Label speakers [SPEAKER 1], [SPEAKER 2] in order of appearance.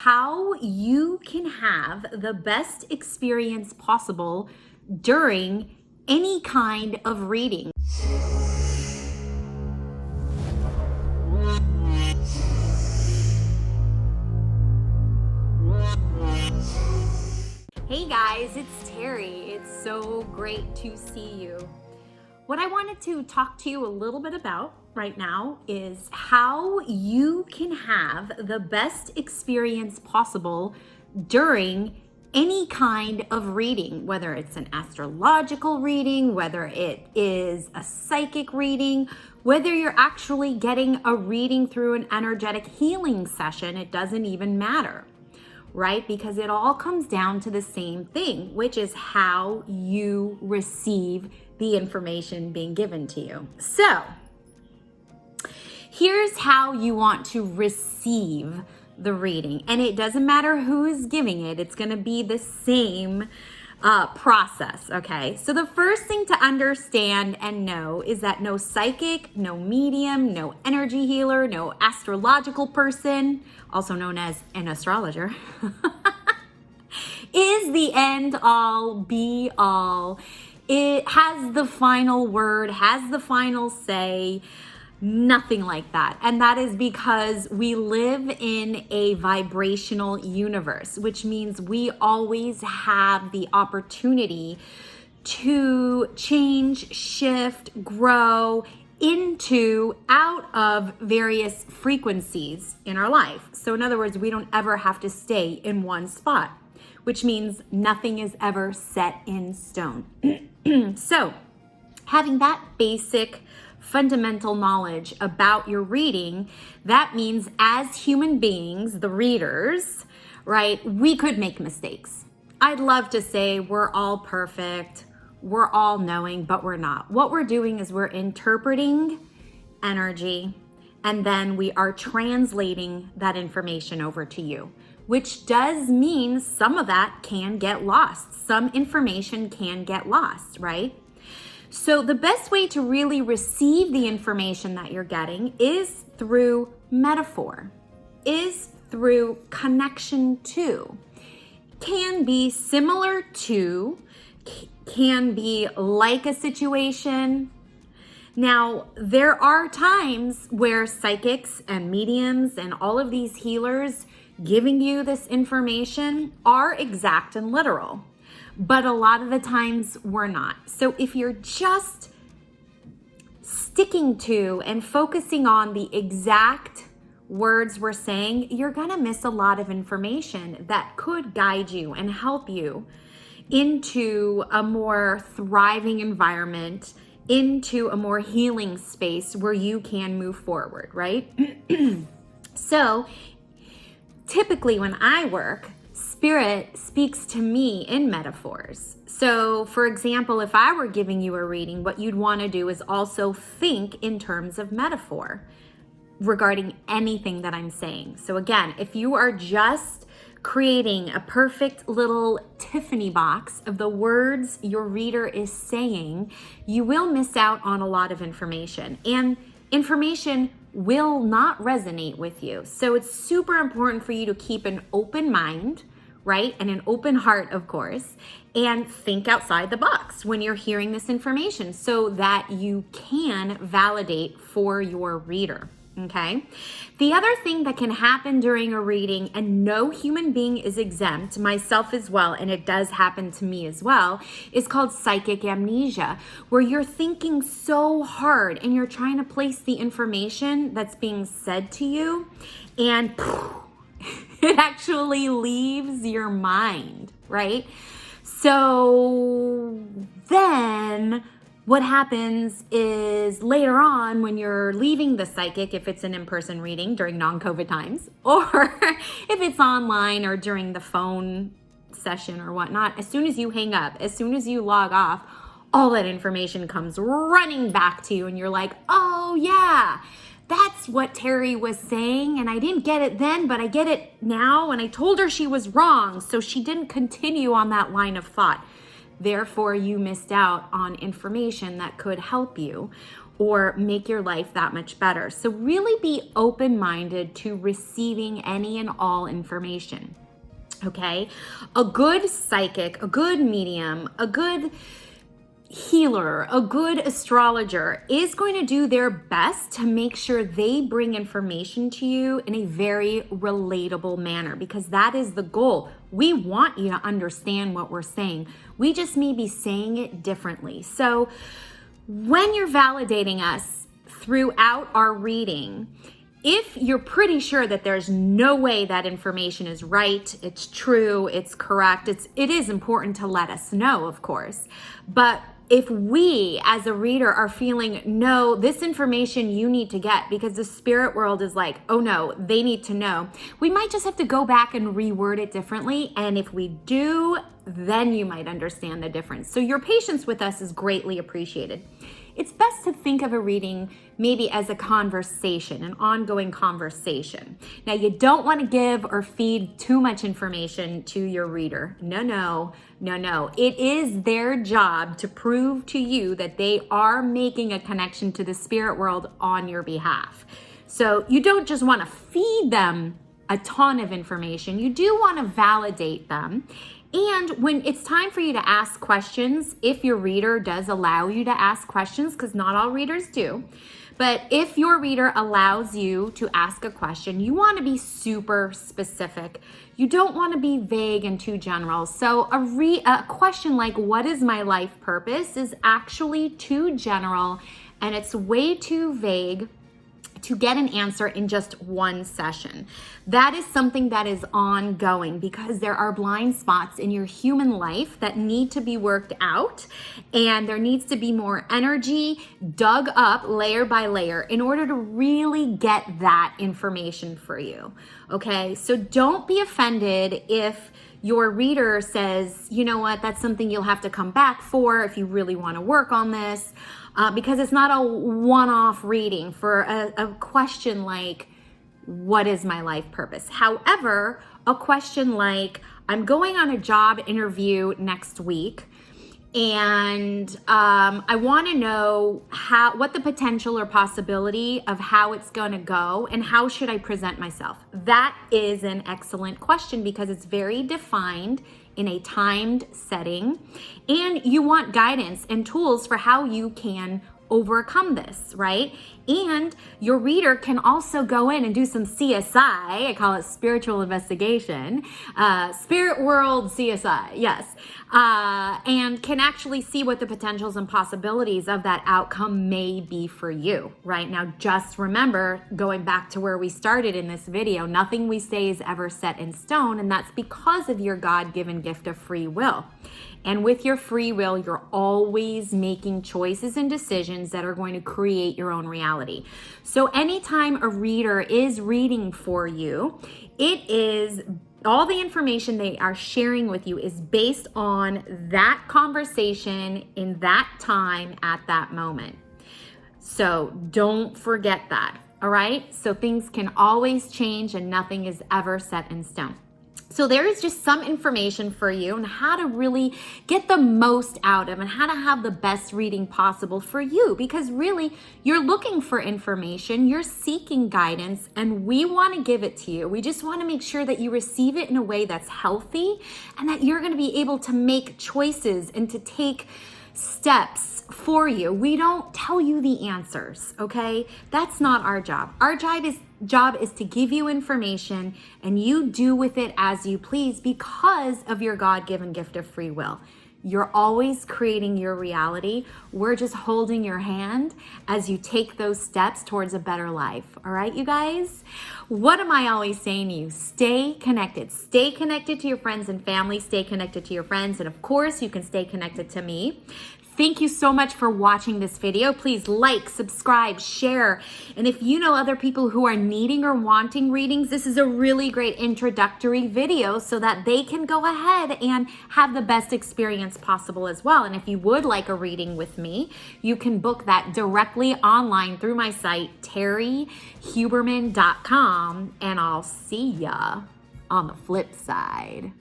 [SPEAKER 1] how you can have the best experience possible during any kind of reading. Hey guys, it's Terry. It's so great to see you. What I wanted to talk to you a little bit about right now is how you can have the best experience possible during any kind of reading, whether it's an astrological reading, whether it is a psychic reading, whether you're actually getting a reading through an energetic healing session, it doesn't even matter, right? Because it all comes down to the same thing, which is how you receive the information being given to you. So here's how you want to receive the reading. And it doesn't matter who is giving it. It's going to be the same process, okay? So the first thing to understand and know is that no psychic, no medium, no energy healer, no astrological person, also known as an astrologer, is the end all be all. It has the final word, has the final say, nothing like that. And that is because we live in a vibrational universe, which means we always have the opportunity to change, shift, grow into, out of various frequencies in our life. So in other words, we don't ever have to stay in one spot, which means nothing is ever set in stone. So having that basic fundamental knowledge about your reading, that means as human beings, the readers, right, we could make mistakes. I'd love to say we're all perfect, we're all knowing, but we're not. What we're doing is we're interpreting energy, and then we are translating that information over to you, which does mean some of that can get lost. Some information can get lost, right? So the best way to really receive the information that you're getting is through metaphor, is through connection to, can be similar to, can be like a situation. Now, there are times where psychics and mediums and all of these healers giving you this information are exact and literal, but a lot of the times we're not. So if you're just sticking to and focusing on the exact words we're saying, you're gonna miss a lot of information that could guide you and help you into a more thriving environment, into a more healing space where you can move forward, right? So typically when I work, Spirit speaks to me in metaphors. So for example, if I were giving you a reading, what you'd want to do is also think in terms of metaphor regarding anything that I'm saying. So again, if you are just creating a perfect little Tiffany box of the words your reader is saying, you will miss out on a lot of information, and information will not resonate with you. So it's super important for you to keep an open mind, right? And an open heart, of course, and think outside the box when you're hearing this information so that you can validate for your reader. Okay. The other thing that can happen during a reading, and no human being is exempt, myself as well, and it does happen to me as well, is called psychic amnesia, where you're thinking so hard and you're trying to place the information that's being said to you, and it actually leaves your mind, right? So then what happens is later on when you're leaving the psychic, if it's an in-person reading during non-COVID times, or if it's online or during the phone session or whatnot, as soon as you hang up, as soon as you log off, all that information comes running back to you and you're like, oh yeah, that's what Terry was saying, and I didn't get it then, but I get it now, and I told her she was wrong, so she didn't continue on that line of thought. Therefore, you missed out on information that could help you. or make your life that much better. So really be open-minded to receiving any and all information. Okay? A good psychic, a good medium, a good healer, a good astrologer is going to do their best to make sure they bring information to you in a very relatable manner, because that is the goal. We want you to understand what we're saying. We just may be saying it differently. So when you're validating us throughout our reading, if you're pretty sure that there's no way that information is right, it's true, it's correct, it is important to let us know, of course. But if we as a reader are feeling, no, this information you need to get because the spirit world is like, oh no, they need to know, we might just have to go back and reword it differently. And if we do, then you might understand the difference. So your patience with us is greatly appreciated. It's best to think of a reading maybe as a conversation, an ongoing conversation. Now, you don't want to give or feed too much information to your reader. No. It is their job to prove to you that they are making a connection to the spirit world on your behalf. So you don't just want to feed them a ton of information. You do want to validate them. And when it's time for you to ask questions, if your reader does allow you to ask questions, because not all readers do, but if your reader allows you to ask a question, you want to be super specific. You don't want to be vague and too general. So a question like, what is my life purpose, is actually too general, and it's way too vague to get an answer in just one session. That is something that is ongoing because there are blind spots in your human life that need to be worked out, and there needs to be more energy dug up layer by layer in order to really get that information for you. Okay, so don't be offended if your reader says, you know what, that's something you'll have to come back for if you really want to work on this. Because it's not a one-off reading for a question like, what is my life purpose? However, a question like, I'm going on a job interview next week, and I want to know what the potential or possibility of how it's going to go, and how should I present myself? That is an excellent question because it's very defined in a timed setting, and you want guidance and tools for how you can overcome this, right? And your reader can also go in and do some CSI. I call it spiritual investigation, spirit world CSI, yes. And can actually see what the potentials and possibilities of that outcome may be for you, right? Now, just remember, going back to where we started in this video, nothing we say is ever set in stone, and that's because of your God-given gift of free will. And with your free will, you're always making choices and decisions that are going to create your own reality. So anytime a reader is reading for you, it is all the information they are sharing with you is based on that conversation in that time at that moment. So don't forget that, all right? So things can always change and nothing is ever set in stone. So there is just some information for you on how to really get the most out of and how to have the best reading possible for you, because really you're looking for information, you're seeking guidance, and we want to give it to you. We just want to make sure that you receive it in a way that's healthy and that you're going to be able to make choices and to take steps for you. We don't tell you the answers, okay? That's not our job. Our job is to give you information and you do with it as you please because of your God-given gift of free will. You're always creating your reality. We're just holding your hand as you take those steps towards a better life. All right, you guys? What am I always saying to you? Stay connected. Stay connected to your friends and family. Stay connected to your friends. And of course, you can stay connected to me. Thank you so much for watching this video. Please like, subscribe, share. And if you know other people who are needing or wanting readings, this is a really great introductory video so that they can go ahead and have the best experience possible as well. And if you would like a reading with me, you can book that directly online through my site, terryhuberman.com. And I'll see ya on the flip side.